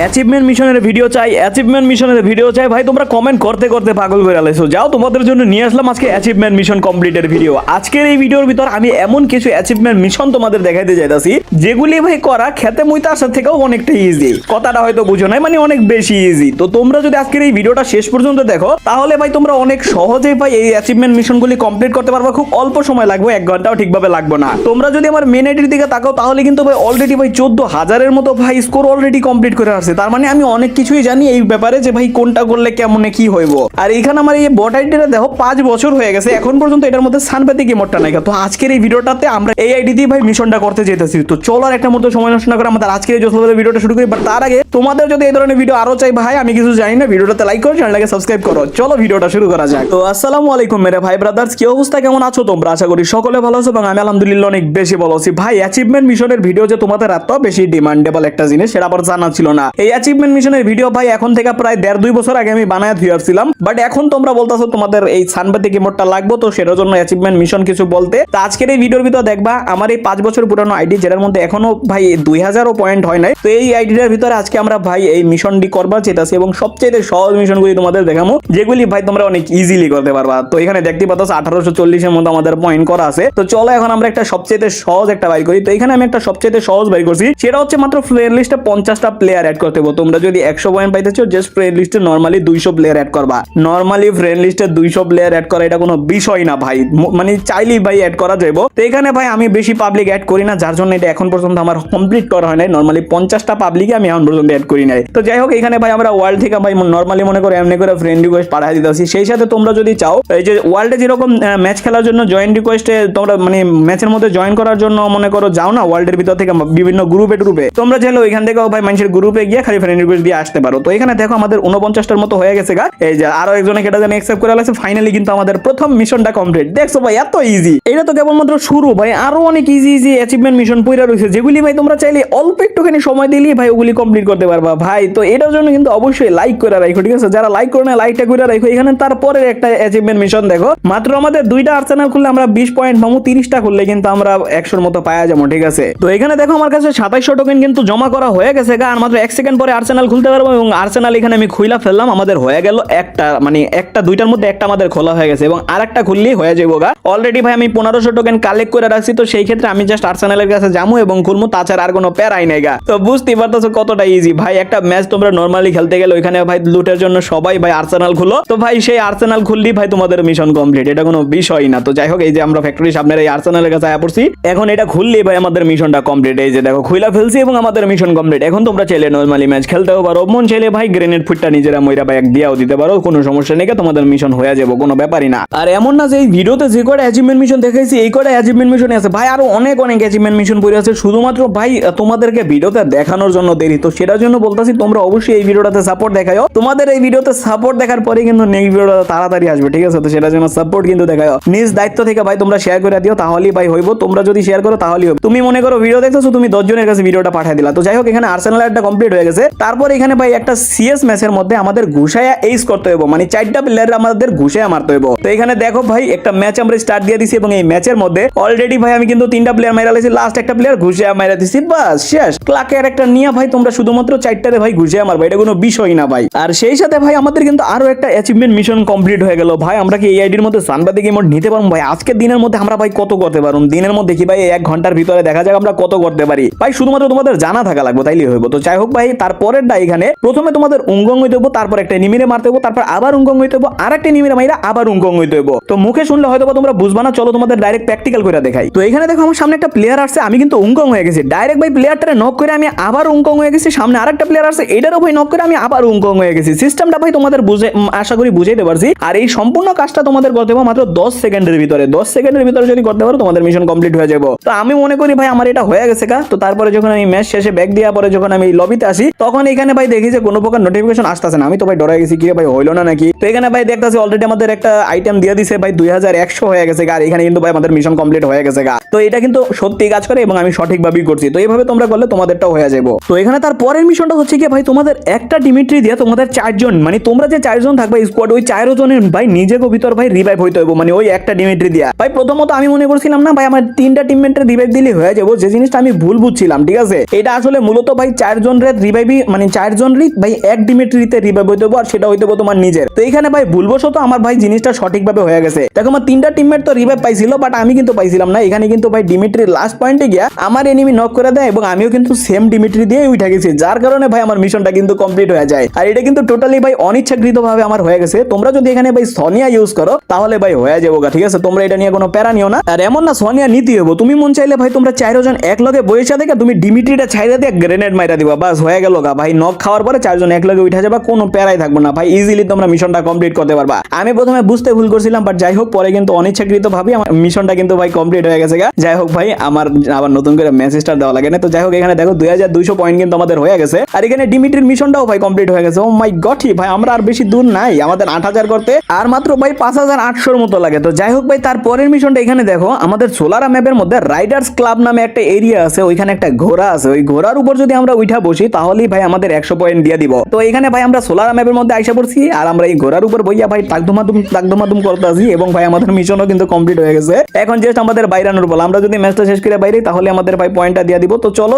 Achievement মিশনের video চাই, achievement মিশনের ভিডিও চাই। ভাই তোমরা কমেন্ট করতে করতে পাগল করে আলাইছো। যাও তোমাদের জন্য নিয়ে আসলাম আজকে অ্যাচিভমেন্ট মিশন কমপ্লিটের ভিডিও। আজকের এই ভিডিওর ভিতর আমি এমন কিছু অ্যাচিভমেন্ট মিশন তোমাদের দেখাইতে যাইতাছি যেগুলি ভাই করা খেতে মুইতে আসার থেকেও অনেকটা ইজি। কথাটা হয়তো বুঝো নাই, মানে অনেক বেশি ইজি। তো তোমরা যদি আজকের এই ভিডিওটা শেষ পর্যন্ত দেখো তাহলে ভাই তোমরা অনেক সহজেই ভাই এই অ্যাচিভমেন্ট মিশনগুলি কমপ্লিট করতে পারবা। খুব অল্প সময় লাগবে, 1 ঘন্টাও ঠিকভাবে লাগবে না। তোমরা যদি আমার মেন আইডির দিকে তাকাও তাহলে কিন্তু ভাই অলরেডি ভাই 14,000-এর মতো ভাই স্কোর অলরেডি কমপ্লিট করে আসছে। তার মানে আমি অনেক কিছুই জানি এই ব্যাপারে যে ভাই কোনটা করলে কেমনে কি হইব। আর এখানে আমার এই বট আইডিটা দেখো 5 বছর হয়ে গেছে, এখন পর্যন্ত এটার মধ্যে সানপ্যাথিক ইমোটটা নাই। তো আজকের এই ভিডিওটাতে আমরা এই আইডি দিয়ে ভাই মিশনটা করতে যেতেছি। তো চলো আর একটা মতো সময় নষ্ট না করে আমাদের আজকের এই জোসলের ভিডিওটা শুরু করি। বাট তার আগে তোমাদের যদি এই ধরনের ভিডিও আরো চাই ভাই, আমি কিছু জানি না, ভিডিওটাতে লাইক করো, চ্যানেলটাকে সাবস্ক্রাইব করো। চলো ভিডিওটা শুরু করা যাক। তো আসসালামু আলাইকুম মেরে ভাই ব্রাদার্স, কি অবস্থা, কেমন আছো তোমরা? আশা করি সকলে ভালো আছো এবং আমি আলহামদুলিল্লাহ অনেক বেশি ভালো আছি। ভাই অ্যাচিভমেন্ট মিশনের ভিডিও যে তোমাদের এত বেশি ডিমান্ডেবল একটা জিনিস সেটা আবার জানা ছিল না। এই অ্যাচিভমেন্ট মিশনের ভিডিও ভাই এখন থেকে প্রায় 1.5-2 বছর আগে আমি বানায় ধুয়ারছিলাম। বাট এখন তোমরা বলতাছো তোমাদের এই সানপ্যাথিক ইমোটটা লাগবে, তো সেটার জন্য অ্যাচিভমেন্ট মিশন কিছু বলতে। তো আজকের এই ভিডিওর ভিতর দেখবা আমার এই 5 বছর পুরানো আইডি যেটার মধ্যে এখনো ভাই 2000 পয়েন্ট হয় নাই। তো এই আইডিটার ভিতরে আজকে আমরা ভাই এই মিশনটি করবা চেয়েছি এবং সবচেয়ে সহজ মিশনগুলি তোমাদের দেখাবো যেগুলি ভাই তোমরা অনেক ইজিলি করতে পারবা। তো এখানে দেখতে পাচ্ছ 1840-এর মতো আমাদের পয়েন্ট করা আছে। তো চলো এখন আমরা একটা সবচেয়ে সহজ একটা বাইর করি। তো এখানে আমি একটা সবচেয়ে সহজ বাইর করছি, সেটা হচ্ছে মাত্র ফ্রেন্ড লিস্টে 50টা প্লেয়ার অ্যাড করতে হবে। তোমরা যদি 100 পয়েন্ট পাইতেছো জাস্ট ফ্রেন্ড লিস্টে নরমালি 200 প্লেয়ার অ্যাড করবা। নরমালি ফ্রেন্ড লিস্টে 200 প্লেয়ার অ্যাড করা এটা কোনো বিষয় না ভাই, মানে চাইলেই ভাই অ্যাড করা যাবে। তো এখানে ভাই আমি বেশি পাবলিক অ্যাড করি না, যার জন্য এটা এখন পর্যন্ত আমার কমপ্লিট করা হয় নাই। নরমালি 50টা পাবলিকে আমি এখন পর্যন্ত অ্যাড করি নাই। তো যাই হোক এখানে ভাই আমরা ওয়ার্ল্ড থেকে ভাই নরমালি মনে করে এমনি করে ফ্রেন্ড রিকোয়েস্ট পাঠিয়ে দিতেছি। সেই সাথে তোমরা যদি চাও এই যে ওয়ার্ল্ডে যেরকম ম্যাচ খেলার জন্য জয়েন রিকোয়েস্টে তোমরা মানে ম্যাচের মধ্যে জয়েন করার জন্য মনে করো যাও না ওয়ার্ল্ডের ভিতর থেকে বিভিন্ন গ্রুপে তোমরা চাইলে ওইখান থেকেও ভাই মানুষের গ্রুপে গিয়ে খালি ফ্রেন্ড রিকোয়েস্ট দিয়ে আসতে পারো। তো এখানে দেখো আমাদের 49টার মতো হয়ে গেছে গা। এই যে আরো একজনে কেটে জানি অ্যাকসেপ্ট করে লাগছে। ফাইনালি কিন্তু আমাদের প্রথম মিশনটা কমপ্লিট। দেখছো ভাই এত ইজি, এটা তো কেবলমাত্র শুরু ভাই, আরো অনেক ইজি ইজি অ্যাচিভমেন্ট মিশন পইরা রয়েছে যেগুলি ভাই তোমরা চাইলে অল্প একটুখানি সময় দিলেই ভাই ওগুলি কমপ্লিট করতে পারবা ভাই। তো এটার জন্য কিন্তু অবশ্যই লাইক করে রাখো, ঠিক আছে? যারা লাইক করে না লাইকটা করে রাখো। এখানে তারপরে একটা অ্যাচিভমেন্ট মিশন দেখো, মাত্র আমাদের 2টা আর্সেনাল খুললে আমরা 20 পয়েন্ট পাবো, 30টা খুললে কিন্তু আমরা 100-এর মতো পাওয়া যাবো, ঠিক আছে? তো এখানে দেখো আমার কাছে 2700 টোকেন কিন্তু জমা করা হয়ে গেছে গা। আর মাত্র 1 সেকেন্ড পরে আর্সেনাল খুলতে পারবো এবং আর্সেনাল এখানে আমি খুইলা ফেললাম। আমাদের হয়ে গেল একটা, মানে একটা 2টার মধ্যে একটা আমাদের খোলা হয়ে গেছে এবং আরেকটা খুললেই হয়ে যাবো গা। অলরেডি ভাই আমি 1500 টোকেন কালেক্ট করে রাখছি। তো সেই ক্ষেত্রে আমি জাস্ট আর্সেনালের কাছে যাবো এবং খুলবো, তাছাড়া আর কোনো প্যারাই নাই গা। তো বুঝতেই পারতেছো কতটা ইজি ভাই। একটা ম্যাচ তোমরা নরমালি খেলতে গেলে ওইখানে ভাই লুটের জন্য সবাই ভাই আর্সেনাল খুলো। তো ভাই সেই আর্সেনাল খুললেই ভাই তোমাদের মিশন কমপ্লিট, এটা কোনো বিষয় না। তো যাই হোক এই যে আমরা ফ্যাক্টরি সামনের এই আর্সেনালের কাছে আয়া পড়ছি, এখন এটা খুললেই ভাই আমাদের মিশনটা কমপ্লিট। এই যে দেখো খুইলা ফেলছি এবং আমাদের মিশন কমপ্লিট। এখন তোমরা চাইলে নরমালি ম্যাচ খেলতেও পারো, মন চাইলে ভাই গ্রেনেড ফুটটা নিজেরা মইরা ভাই এক দিয়াও দিতে পারো, কোনো সমস্যা নেই, তোমাদের মিশন হয়ে যাবে, কোনো ব্যাপারই না। আর এমন না যে এই ভিডিওতে যে কটা অ্যাচিভমেন্ট মিশন দেখাইছি এই কটা অ্যাচিভমেন্ট মিশন আছে ভাই, আরো অনেক অনেক অ্যাচিভমেন্ট মিশন পড়ে আছে শুধুমাত্র ভাই তোমাদেরকে ভিডিওতে দেখানোর জন্য দেরি। তো সেটার জন্য বলতাছি তোমরা অবশ্যই এই ভিডিওটাতে সাপোর্ট দেখাও। তোমাদের এই ভিডিওতে সাপোর্ট দেখার পরে কিন্তু নেক্সট ভিডিওটা তাড়াতাড়ি আসবে, ঠিক আছে? তো সেটার জন্য সাপোর্ট কিন্তু দেখাও। নিজ দায়িত্ব থেকে ভাই তোমরা শেয়ার করে দিও, তাহলেই ভাই হইব। তোমরা যদি শেয়ার করো তাহলেই হবে। তুমি মনে করো ভিডিও দেখতেছো, তুমি 10 জনের কাছে ভিডিওটা পাঠিয়ে দিলা। তো যাই হোক এখানে আর্সেনাল একটা কমপ্লিট হয়ে গেছে। তারপর এখানে ভাই একটা সিএস ম্যাচের মধ্যে আমাদের ঘুষায়া এইস করতে হবে, মানে 4টা প্লেয়ার আমাদের ঘুষায়া মারতে হবে। তো এখানে দেখো ভাই একটা ম্যাচ আমরা স্টার্ট দিয়ে দিছি এবং এই ম্যাচের মধ্যে অলরেডি ভাই আমি কিন্তু 3টা প্লেয়ার মাইরা লাইছি, লাস্ট একটা প্লেয়ার ঘুষায়া মাইরা দিছি, বাস শেষ। ক্লাকের একটা নিয়ে ভাই তোমরা শুধুমাত্র 4টারে ভাই ঘুষায়া মারবা, এটা কোনো বিষয় না ভাই। আর সেই সাথে ভাই আমাদের কিন্তু আরো একটা অ্যাচিভমেন্ট মিশন কমপ্লিট হয়ে গেল ভাই। আমরা কি এই আইডির মধ্যে সানপ্যাথিক ইমোট নিতে পারবো ভাই? আজকের দিনের মধ্যে আমরা ভাই কত করতে পারবো? দিনের মধ্যে কি ভাই 1 ঘন্টার ভিতরে দেখা যাক আমরা কত করতে পারি ভাই, শুধুমাত্র তোমাদের জানা থাকা লাগবে, তাইলেই হইব। তো যাই হোক ভাই তারপরেরটা এখানে প্রথমে তোমাদের উঙ্গং হইতে হইব, তারপর একটা নিমিরে মারতে হইব, তারপর আবার উঙ্গং হইতে হইব, আরেকটা নিমিরে মাইরা আবার উঙ্গং হইতে হইব। তো মুখে শুনলে হয়তো তোমরা বুঝবা না, চলো তোমাদের ডাইরেক্ট প্র্যাকটিক্যাল করে দেখাই। তো এখানে দেখো আমার সামনে একটা প্লেয়ার আসছে, আমি কিন্তু উঙ্গং হয়ে গেছি ডাইরেক্ট ভাই। প্লেয়ারটারে নক করে আমি আবার উঙ্গং হয়ে গেছি। সামনে আরেকটা প্লেয়ার আসছে, এটারও ভাই নক করে আমি আবার উঙ্গং হয়ে গেছি। সিস্টেমটা ভাই তোমাদের বুঝে আশা করি বুঝাইতে পারছি। আর এই সম্পূর্ণ কাজটা তোমাদের করতে হবে মাত্র 10 সেকেন্ডের ভিতরে। 10 সেকেন্ডের ভিতরে যদি করতে পারো তোমাদের মিশন কমপ্লিট হয়ে যাবে। তো আমি মনে করি ভাই আমার এটা হয়ে গেছে কা। তো তারপরে যখন আমি ম্যাচ শেষে ব্যাক দেওয়ার পরে যখন আমি লবিতে আসি তখন এখানে ভাই দেখি যে কোনো প্রকার নোটিফিকেশন আসতেছে না। আমি তো ভাই ডরে গেছি, কি ভাই হইলো না নাকি। তো এখানে ভাই দেখতেছি অলরেডি আমাদের একটা আইটেম দিয়ে দিছে ভাই 2100 হয়ে গেছে গা। আর এখানে কিন্তু ভাই আমাদের মিশন কমপ্লিট হয়ে গেছে গা। তো এটা কিন্তু সত্যি কাজ করে এবং আমি সঠিকভাবেই করছি। তো এইভাবে তোমরা করলে তোমাদেরটাও হয়ে যাবে। তো এখানে তার পরের মিশনটা হচ্ছে কি ভাই, তোমাদের একটা ডিমিট্রি দিয়ে তোমাদের 4 জন, মানে তোমরা যে 4 জন থাকবে স্কোয়াড, ওই 4 জনের ভাই নিজেকে ভিতর ভাই রিভাইভ হইতে হবে, মানে ওই একটা ডিমিট্রি দিয়া। ভাই প্রথমত আমি মনে করছিলাম না ভাই আমার 3টা টিমমেটের রিভাইভ দিলে হয়ে যাবো, যে জিনিসটা আমি ভুল বুঝছিলাম, ঠিক আছে? এটা আসলে মূলত ভাই 4 জনের রিভাইভই মানে 4 জনেরই ভাই এক ডিমিট্রিতে রিভাইভ হইতে হবে, আর সেটা হইতে হবে তোমার নিজের। তো এখানে ভাই ভুলবশত আমার ভাই জিনিসটা সঠিকভাবে হয়ে গেছে। দেখো আমার 3টা টিমমেট তো রিভাইভ পাইছিল, বাট আমি কিন্তু পাইছিলাম না। এখানে কিন্তু ভাই ডিমিট্রির লাস্ট পয়েন্টে গিয়া আমার এনিমি নক করে দেয় এবং আমিও কিন্তু সেম ডিমিট্রি দিয়ে উঠে গেছি, যার কারণে ভাই আমার মিশনটা কিন্তু কমপ্লিট হয়ে যায়। আর এটা কিন্তু টোটালি ভাই অনিচ্ছাকৃতভাবে আমার হয়ে গেছে। তোমরা যদি এখানে ভাই সোনিয়া ইউজ করো তাহলে ভাই হয়ে যাবো গা, ঠিক আছে? তোমরা এটা নিয়ে কোনো প্যারা নিও না। আর এমন না সোনিয়া নিতে হবো, তুমি মন চাইলে ভাই তোমরা 4 জন এক লগে বসে থেকে তুমি ডিমিট্রিটা ছাইরা দিয়ে গ্রেনেড মাইরা দিবা, বাস হয়ে গেল গা ভাই। নক খাওয়ার পরে 4 জন এক লগে উঠে যাবা, কোনো প্যারাই থাকবে না ভাই, ইজিলি তোমরা মিশনটা কমপ্লিট করতে পারবা। আমি প্রথমে বুঝতে ভুল করছিলাম, বাট যাই হোক পরে কিন্তু অনিচ্ছাকৃতভাবে আমার মিশনটা কিন্তু ভাই কমপ্লিট হয়ে গেছে গা। যাই হোক ভাই আমার আবার নতুন করে মেসেজটা দেওয়া লাগে না। তো যাই হোক এখানে দেখো 2200 পয়েন্ট কিন্তু আমাদের হয়ে গেছে, আর এখানে ডিমিট্রির মিশনটাও ভাই কমপ্লিট হয়ে গেছে। ও মাই গড ভাই, আমরা আর বেশি দূর নাই, আমাদের 8000 করতে আর মাত্র ভাই 5800 মতো লাগে। তো যাই হোক ভাই তারপরের মিশনটা এখানে দেখো, আমাদের সোলারা ম্যাপের মধ্যে রাইডার্স ক্লাব নামে একটা এরিয়া আছে, ওইখানে একটা ঘোড়া আছে। ওই ঘোড়ার উপর যদি আমরা উঠা বসি তাহলেই ভাই আমাদের 100 পয়েন্ট দিয়ে দিব। তো এখানে ভাই আমরা সোলারা ম্যাপের মধ্যে আইসা পড়ছি, আর আমরা এই ঘোড়ার উপর বইয়া ভাই তাকদুমাদুম করতে আসি, এবং ভাই আমাদের মিশনও কিন্তু কমপ্লিট হয়ে গেছে। এখন জাস্ট আমাদের বাইরানোর বল, আমরা যদি ম্যাচটা শেষ করে বাইরে তাহলে আমাদের ভাই পয়েন্টটা দিয়ে দিব। তো চলো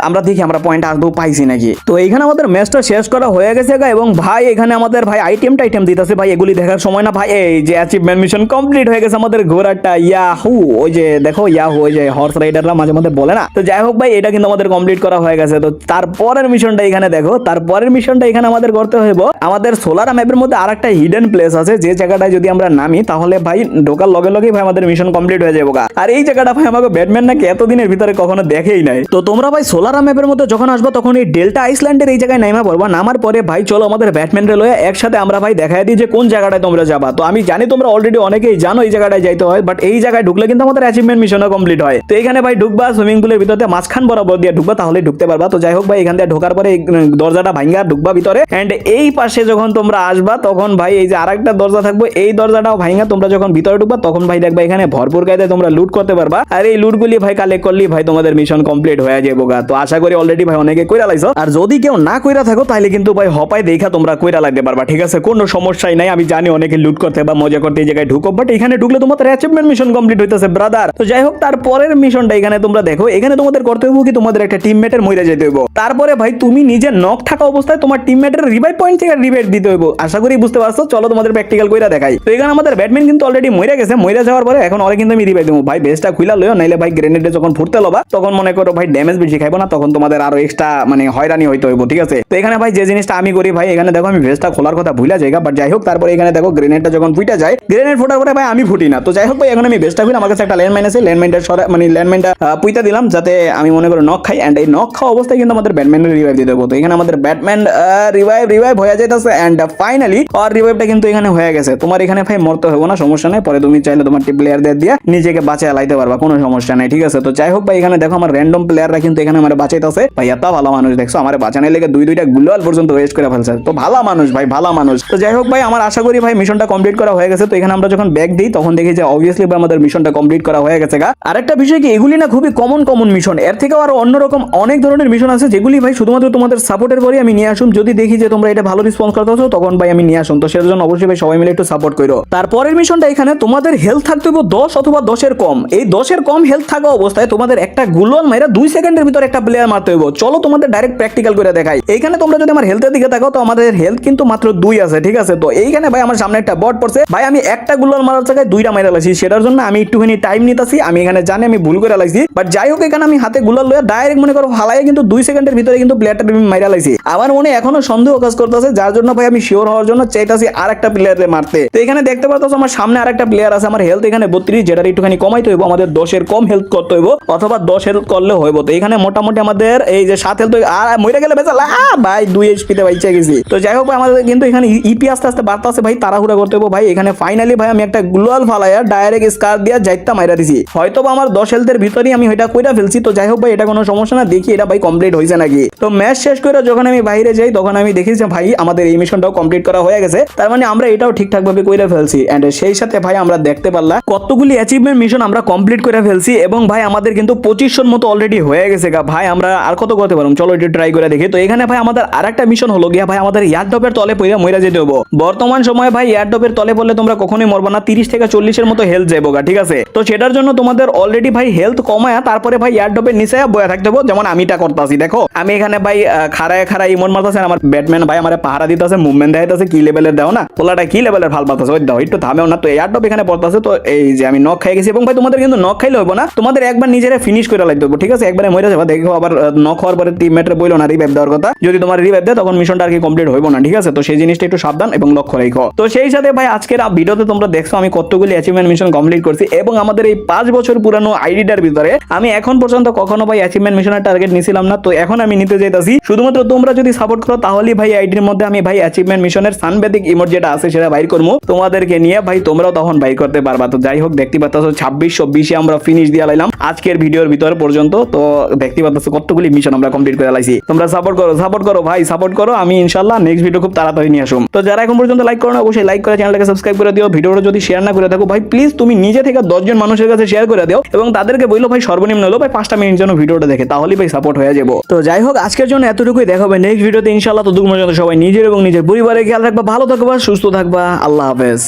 আমরা দেখি আমরা পয়েন্ট আসবো পাইছি নাকি। তো এইখানে আমাদের ম্যাচটা শেষ করা হয়ে গেছে গা, এবং ভাই এখানে আমাদের ভাই আইটেম দিতেছে ভাই, এগুলি দেখার সময় না ভাই। এই যে অ্যাচিভমেন্ট মিশন কমপ্লিট হয়ে গেছে আমাদের ঘোড়াটা, ইয়াহু। ওই যে দেখো ইয়াহু, ওই যে হর্স রাইডাররা মাঝে মধ্যে বলে না। তো যাই হোক ভাই এটা কিন্তু আমাদের কমপ্লিট করা হয়ে গেছে। তো তারপরের মিশনটা এখানে দেখো, তারপরের মিশনটা এখানে আমাদের করতে হইব, আমাদের সোলার ম্যাপের মধ্যে আরেকটা হিডেন প্লেস আছে, যে জায়গাটায় যদি আমরা নামি তাহলে ভাই ঢোকার লগে লগে ভাই আমাদের মিশন কমপ্লিট হয়ে যাবে। আর এই জায়গাটা ভাই আমাকে ব্যাটম্যান নাকি এতদিনের ভিতরে কখনো দেখেই নাই। তো তোমরা ভাই সোলার ম্যাপের মধ্যে যখন আসবে তখন এই ডেল্টা আইসল্যান্ডের এই জায়গায় নামা পড়বা, নামার পরে ভাই চলো আমাদের ব্যাটম্যানরে লয়ে একসাথে আমরা ভাই দেখাই দিই যে কোন জায়গাটায় তোমরা যাবা। তো আমি জানি তোমরা অলরেডি অনেকেই জানো এই জায়গাটায় যাইতে হয়, বাট এই জায়গায় ঢুকলে কিন্তু আমাদের অ্যাচিভমেন্ট মিশনও কমপ্লিট হয়। তো এখানে ভাই ঢুকবা, সুইমিং পুলের ভিতরে মাঝখান বরাবর দিয়ে ঢুকবা, তাহলে ঢুকতে পারবা। তো যাই হোক ভাই এখান থেকে ঢোকার পরে দরজাটা ভাঙ্গা ঢুকবা ভিতরে, এন্ড এই পাশে যখন তোমরা আসবা তখন ভাই এই যে আরেকটা দরজা থাকবে, এই দরজাটাও ভাঙ্গা তোমরা যখন ভিতরে ঢুকবা তখন ভাই দেখবা এখানে ভরপুর কায়দায় তোমরা লুট করতে পারবা। আর এই লুটগুলি ভাই কালেক্ট করলি ভাই তোমাদের মিশন কমপ্লিট হয়ে যাবে গা। তো আশা করি অলরেডি ভাই অনেকে কইরা লাইছো, আর যদি কেউ না কইরা থাকো তাহলে কিন্তু ভাই হপায় দেখা তোমরা কইরা লাগতে পারবা, ঠিক আছে? কোনো সমস্যাই নাই। আমি জানি অনেকে লুট করতে বা মজা করতে এই জায়গায় ঢুকো, বাট এখানে ঢুকলে তোমাদের অ্যাচিভমেন্ট মিশন কমপ্লিট হইতেছে ব্রাদার। তো যাই হোক তারপরের মিশনটা এখানে তোমরা দেখো, এখানে তোমাদের করতে হইব কি, তোমাদের একটা টিমমেটের মইরা যেতে হইব। তারপরে ভাই তুমি নিজে নক থাকা অবস্থায় তোমার টিমমেটের রিভাইভ পয়েন্ট থেকে রিভাইভ দিতে হইব। আশা করি বুঝতে পারছো, চলো তোমাদের প্র্যাকটিক্যাল কইরা দেখাই। তো এখানে আমাদের ব্যাটম্যান কিন্তু অলরেডি মইরা গেছে, মইরা যাওয়ার পরে এখন ওরে কিন্তু আমি রিভাইভ দেবো। ভাই বেসটা খুইলা লইও, নাইলে ভাই গ্রেনেডে যখন ফুটতে লবা তখন মনে করো ভাই ড্যামেজ বেশি খাইবো না, তখন তোমাদের আরো এক্সট্রা মানে হয়রানি হইতে হইব, ঠিক আছে? তো এখানে ভাই যে জিনিসটা আমি করি ভাই, এখানে দেখো আমি ভেস্টটা খোলার কথা ভুলা যাই, বাট যাই হোক তারপরে এখানে দেখো গ্রেনেডটা যখন ফুটে যায়, গ্রেনেড ফোটার পরে ভাই আমি ফুটি না। তো যাই হোক ভাই এখন আমি ভেস্টটা খুলে, আমার কাছে একটা ল্যান্ডমাইন আছে, ল্যান্ডমাইনটা মানে ল্যান্ডমাইনটা পুইতা দিলাম যাতে আমি মনে করো নক খাই, এন্ড এই নক খাওয়া অবস্থায় কিন্তু আমাদের ব্যাটম্যানের রিভাইভ দিতে হবে। তো এখানে আমাদের ব্যাটম্যান রিভাইভ হয়ে যাইতেছে, এন্ড ফাইনালি আর রিভাইভটা কিন্তু এখানে হয়ে গেছে। তোমার এখানে ভাই মরতে হবে না, সমস্যা নাই, পরে তুমি চাইলে তোমার টিম প্লেয়ারদের দিয়ে নিজেকে বাঁচায় লাইতে পারবা, কোনো সমস্যা নাই, ঠিক আছে? তো যাই হোক ভাই এখানে দেখো আমার র্যান্ডম প্লেয়াররা কিন্তু এখানে আমার বাঁচাইতেছে। ভাই এত ভালো মানুষ দেখছো, আমার বাঁচানোর লেগে দুইটা গ্লোয়াল পর্যন্ত ওয়েস্ট করে ফেলছে। তো ভালো মানুষ ভাই, ভালো মানুষ। তো যাই হোক ভাই আমার আশা করি ভাই মিশনটা কমপ্লিট করা হয়ে গেছে। তো এখানে আমরা যখন ব্যাক দিই তখন দেখি যে অবভিয়াসলি ভাই আমাদের মিশনটা কমপ্লিট করা হয়ে গেছে গা। আরেকটা বিষয় কি, এগুলি না খুবই কমন মিশন, এর থেকেও আরো অন্যরকম অনেক ধরনের মিশন আছে যেগুলি ভাই শুধুমাত্র তোমাদের সাপোর্টের পরে আমি নিয়ে আসুম। যদি দেখি যে তোমরা এটা ভালো রেসপন্স করতেছো তখন ভাই আমি নিয়ে আসুম। তো সেজন্য অবশ্যই ভাই সবাই মিলে একটু সাপোর্ট করো। তারপরের মিশনটা এখানে তোমাদের হেলথ থাকতে হবে 10 অথবা 10-এর কম। এই 10-এর কম হেলথ থাকা অবস্থায় তোমাদের একটা গুলোন মাইরা 2 সেকেন্ডের ভিতর একটা প্লেয়ার মারতে হবে। চলো তোমাদের ডাইরেক্ট প্র্যাকটিক্যাল করে দেখাই। এইখানে তোমরা যদি আমার হেলথের দিকে তাকাও তো আমাদের হেলথ কিন্তু মাত্র 2 আছে, ঠিক আছে? তো এইখানে ভাই আমার সামনে একটা বট পড়ছে, ভাই আমি একটা গুলোন মারার জায়গায় 2টা মাইরা লাইছি, সেটার জন্য আমি একটুখানি টাইম নিতেছি। আমি এখানে জানি আমি ভুল করে লাইছি, বাট যাই হোক এখানে আমি হাতে গুলাল লয়ে ডাইরেক্ট মনে করো ফালাই কিন্তু 2 সেকেন্ডের ভিতরে কিন্তু প্লেয়ারটা আমি মাইরা লাইছি। আমার মনে এখনো সন্দেহ কাজ করতেছে, যার জন্য ভাই আমি শিওর হওয়ার জন্য চাইতাছি আরেকটা প্লেয়ারে মারতে। তো এখানে দেখতে পাচ্ছ আমার সামনে আরেকটা প্লেয়ার আছে, আমার হেলথ এখানে 32, যেটা একটুখানি কমাইতে হইব, আমাদের 10-এর কম হেলথ করতে হইব অথবা 10 হেলথ করলে হইব। তো এখানে মোটামুটি আমাদের এই যে 7 হেলথ আর মইরা গেলে বেচাল ভাই 2 এইচপি তে বাইচা গেছি। তো যাই হোক আমাদের কিন্তু এখানে ইপি আস্তে আস্তে বাড়তাছে ভাই, তাড়াহুড়া করতে হইব ভাই। এখানে ফাইনালি ভাই আমি একটা গ্লোয়াল ফালাইয়া ডাইরেক্ট স্কার দিয়া যাইতা মাইরা দিছি, হয়তো আমার 10 হেলথের ভিতরেই আমি ওইটা কইরা ফেলছি। তো যাই হোক ভাই এটা কোনো সমস্যা না, দেখি এটা ভাই কমপ্লিট হইছে নাকি। তো ম্যাচ শেষ করে যখন আমি বাইরে যাই তখন আমি দেখি যে ভাই আমাদের এই মিশনটাও কমপ্লিট করা হয়ে গেছে, তার মানে আমরা এটাও ঠিকঠাক ভাবে কইরা ফেলছি। এন্ড সেই সাথে ভাই আমরা দেখতে পারলাম কতগুলি অ্যাচিভমেন্ট মিশন আমরা কমপ্লিট করে ফেলছি, এবং ভাই আমাদের কিন্তু 2500 মতো অলরেডি হয়ে গেছে গা। ভাই আমরা আর কত করতে পারবো, চলো এটা ট্রাই করে দেখি। তো এখানে ভাই আমাদের আরেকটা মিশন হলো গিয়া ভাই আমাদের এয়ারড্রপের তলে পড়ে মইরা যেতে হবে। বর্তমান সময়ে ভাই এয়ারড্রপের তলে পড়লে তোমরা কখনোই মরবা না, 30 থেকে 40-এর মতো হেলথ যাইবো গা, ঠিক আছে? তো সেটার জন্য তোমাদের অলরেডি ভাই হেলথ কমায়া তারপরে ভাই এয়ারড্রপের নিচে বয়া থাকতে হবে, যেমন আমিটা করতেছি। দেখো আমি এখানে ভাই খাড়ায় খাড়ায় ইমন মারতেছে, আমার ব্যাটম্যান ভাই আমার পাহারা দিতেছে, মুভমেন্ট দেখাইতেছে, কি লেভেলের দাও না পোলাটা, কি লেভেলের ভাল পাতাছে, ওই দাও একটু থামেও না। তো এয়ারড্রপ এখানে পড়তেছে, তো এই যে আমি নক খাই গেছি। এবং ভাই তোমাদের কিন্তু নক খাইলে হইব না, তোমাদের একবার নিজেরা ফিনিশ করে লাইতে হবে, ঠিক আছে? একবারে মরে যাবে, দেখো আবার নক হওয়ার পরে টিমমেটরে বইলো না রিভাইভ দেওয়ার কথা, যদি তোমার রিভাইভ দেয় তখন মিশনটা আর কি কমপ্লিট হইব না, ঠিক আছে? তো সেই জিনিসটা একটু সাবধান এবং লক্ষ্য রাখো। তো সেই সাথে ভাই আজকের ভিডিওতে তোমরা দেখছো আমি কতগুলি অ্যাচিভমেন্ট মিশন কমপ্লিট করছি, এবং আমাদের এই 5 বছর পুরানো আইডিটার ভিতরে আমি এখন পর্যন্ত কখনো ভাই অ্যাচিভমেন্ট মিশনের টার্গেট নিছিলাম না। তো এখন আমি নিতে যাইতাছি, শুধুমাত্র তোমরা যদি সাপোর্ট করো তাহলেই ভাই আইডির মধ্যে আমি ভাই অ্যাচিভমেন্ট মিশনের সানবেদিক ইমোট যেটা আছে সেটা বাইর করবো তোমাদেরকে নিয়ে, ভাই তোমরাও তখন বাইর করতে পারবা। তো যাই হোক, দেখতে পাচ্ছ 26-24 আমরা ফিনিশ দিয়ে লাইলাম আজকের ভিডিওর ভিতর পর্যন্ত। তো দেখতে পাচ্ছ কতগুলি মিশন আমরা কমপ্লিট করে লাইছি। তোমরা সাপোর্ট করো ভাই, সাপোর্ট করো। আমি ইনশাআল্লাহ নেক্সট ভিডিও খুব তাড়াতাড়ি নিয়ে আসুম। তো যারা এখন পর্যন্ত লাইক করো না, অবশ্যই লাইক করে চ্যানেলটাকে সাবস্ক্রাইব করে দিও। ভিডিওটা যদি শেয়ার না করে থাকো ভাই প্লিজ তুমি নিজে থেকে 10 জন মানুষের কাছে শেয়ার করে দিও, এবং তাদেরকে বললো ভাই সর্বনিম্ন হলো ভাই 5টা মিনিট জন্য ভিডিওটা দেখে, তাহলেই ভাই সাপোর্ট হয়ে যাবো। তো যাই হোক, আজকের জন্য এতটুকুই, দেখা হবে নেক্সট ভিডিওতে ইনশাআল্লাহ। তো পর্যন্ত সবাই নিজের এবং নিজের পরিবারের খেয়াল রাখবা, ভালো থাকবা, সুস্থ থাকবা, আল্লাহ হাফেজ।